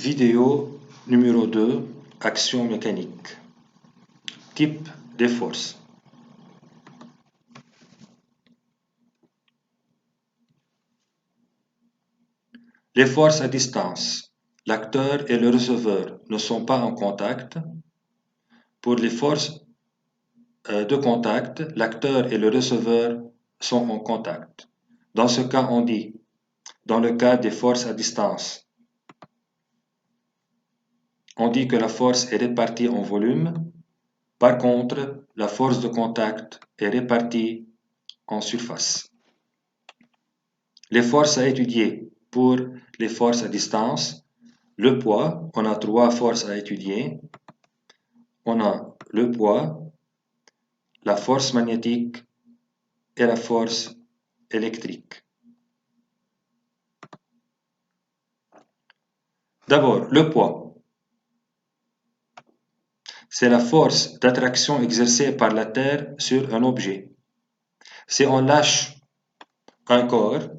Vidéo numéro 2, action mécanique. Type des forces. Les forces à distance. L'acteur et le receveur ne sont pas en contact. Pour les forces de contact, l'acteur et le receveur sont en contact. Dans ce cas, on dit, dans le cas des forces à distance, on dit que la force est répartie en volume. Par contre, la force de contact est répartie en surface. Les forces à étudier pour les forces à distance. Le poids, on a 3 forces à étudier. On a le poids, la force magnétique et la force électrique. D'abord, le poids. C'est la force d'attraction exercée par la Terre sur un objet. Si on lâche un corps,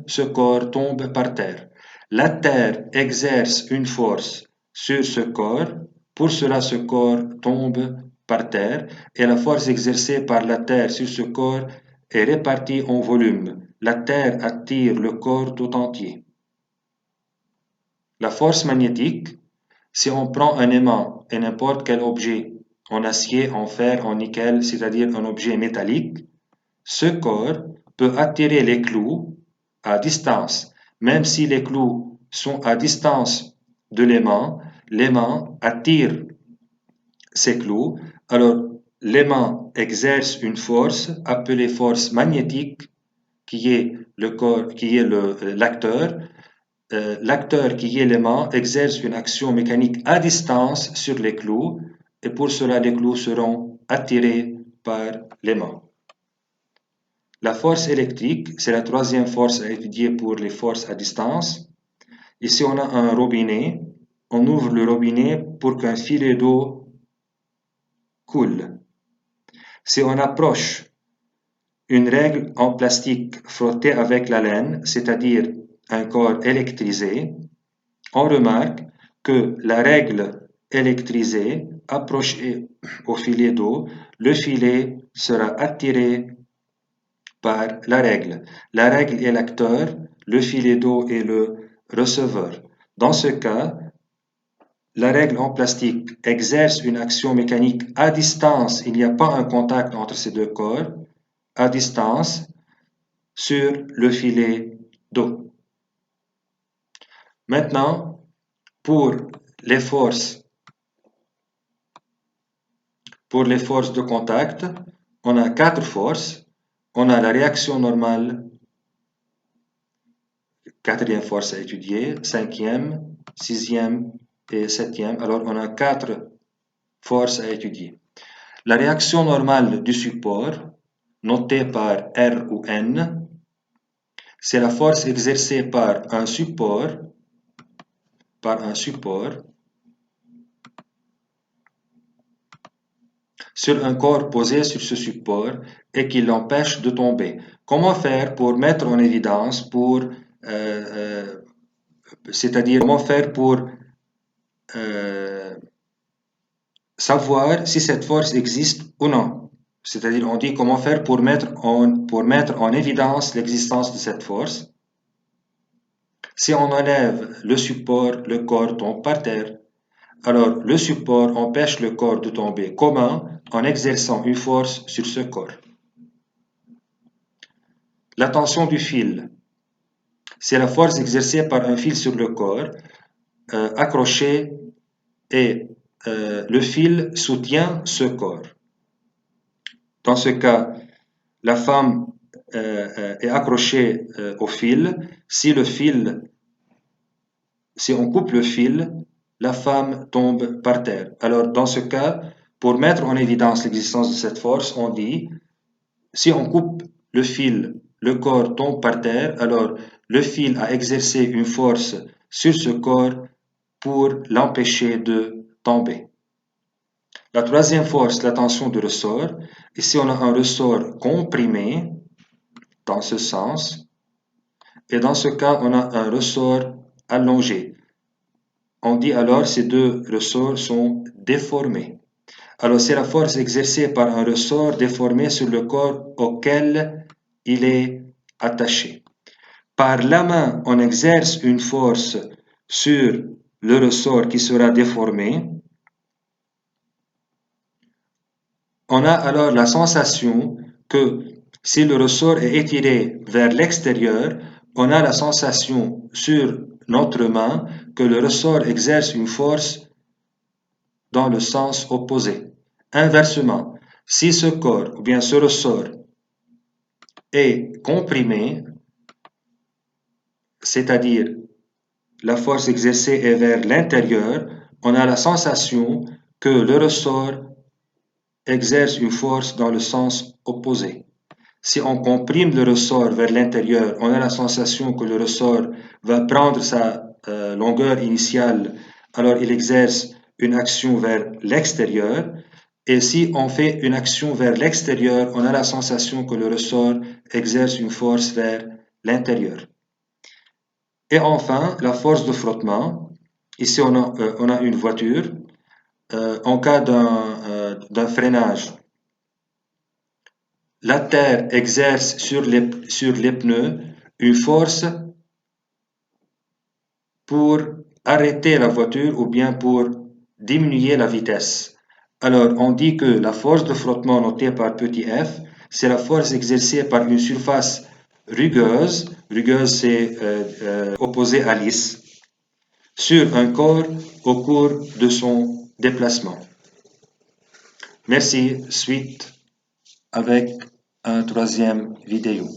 ce corps tombe par terre. La Terre exerce une force sur ce corps, pour cela ce corps tombe par terre et la force exercée par la Terre sur ce corps est répartie en volume. La Terre attire le corps tout entier. La force magnétique, si on prend un aimant et n'importe quel objet en acier, en fer, en nickel, c'est-à-dire un objet métallique, ce corps peut attirer les clous à distance. Même si les clous sont à distance de l'aimant attire ces clous. Alors, l'aimant exerce une force appelée force magnétique qui est l'acteur. L'acteur qui est l'aimant exerce une action mécanique à distance sur les clous et pour cela les clous seront attirés par l'aimant. La force électrique, c'est la troisième force à étudier pour les forces à distance. Ici, on a un robinet. On ouvre le robinet pour qu'un filet d'eau coule. Si on approche une règle en plastique frottée avec la laine, c'est-à-dire un corps électrisé, on remarque que la règle électrisée approchée au filet d'eau, le filet sera attiré par la règle. La règle est l'acteur, le filet d'eau est le receveur. Dans ce cas, la règle en plastique exerce une action mécanique à distance. Il n'y a pas un contact entre ces deux corps, à distance, sur le filet d'eau. Maintenant, pour les forces de contact, on a 4 forces. On a la réaction normale, 4e force à étudier, 5e, 6e et 7e. Alors, on a 4 forces à étudier. La réaction normale du support, notée par R ou N, c'est la force exercée par un support sur un corps posé sur ce support et qui l'empêche de tomber. Comment faire pour mettre en évidence, c'est-à-dire comment faire pour savoir si cette force existe ou non. C'est-à-dire on dit comment faire pour mettre en évidence l'existence de cette force. Si on enlève le support, le corps tombe par terre. Alors, le support empêche le corps de tomber. Comment? En exerçant une force sur ce corps. La tension du fil, c'est la force exercée par un fil sur le corps, accroché, et le fil soutient ce corps. Dans ce cas, la femme est accrochée au fil. Si on coupe le fil, la femme tombe par terre. Alors, dans ce cas, pour mettre en évidence l'existence de cette force, on dit, si on coupe le fil, le corps tombe par terre, alors le fil a exercé une force sur ce corps pour l'empêcher de tomber. La troisième force, la tension du ressort. Ici, on a un ressort comprimé, dans ce sens, et dans ce cas, on a un ressort allongé. on dit alors ces deux ressorts sont déformés. Alors c'est la force exercée par un ressort déformé sur le corps auquel il est attaché. Par la main, on exerce une force sur le ressort qui sera déformé. On a alors la sensation que si le ressort est étiré vers l'extérieur, on a la sensation sur notre main que le ressort exerce une force dans le sens opposé. Inversement, si ce corps ou bien ce ressort est comprimé, c'est-à-dire la force exercée est vers l'intérieur, on a la sensation que le ressort exerce une force dans le sens opposé. Si on comprime le ressort vers l'intérieur, on a la sensation que le ressort va prendre sa longueur initiale, alors il exerce une action vers l'extérieur. Et si on fait une action vers l'extérieur, on a la sensation que le ressort exerce une force vers l'intérieur. Et enfin, la force de frottement. Ici, on a une voiture. En cas d'un freinage, la terre exerce sur les pneus une force pour arrêter la voiture ou bien pour diminuer la vitesse. Alors, on dit que la force de frottement notée par petit f, c'est la force exercée par une surface rugueuse, rugueuse c'est opposé à lisse, sur un corps au cours de son déplacement. Merci, suite avec un troisième vidéo.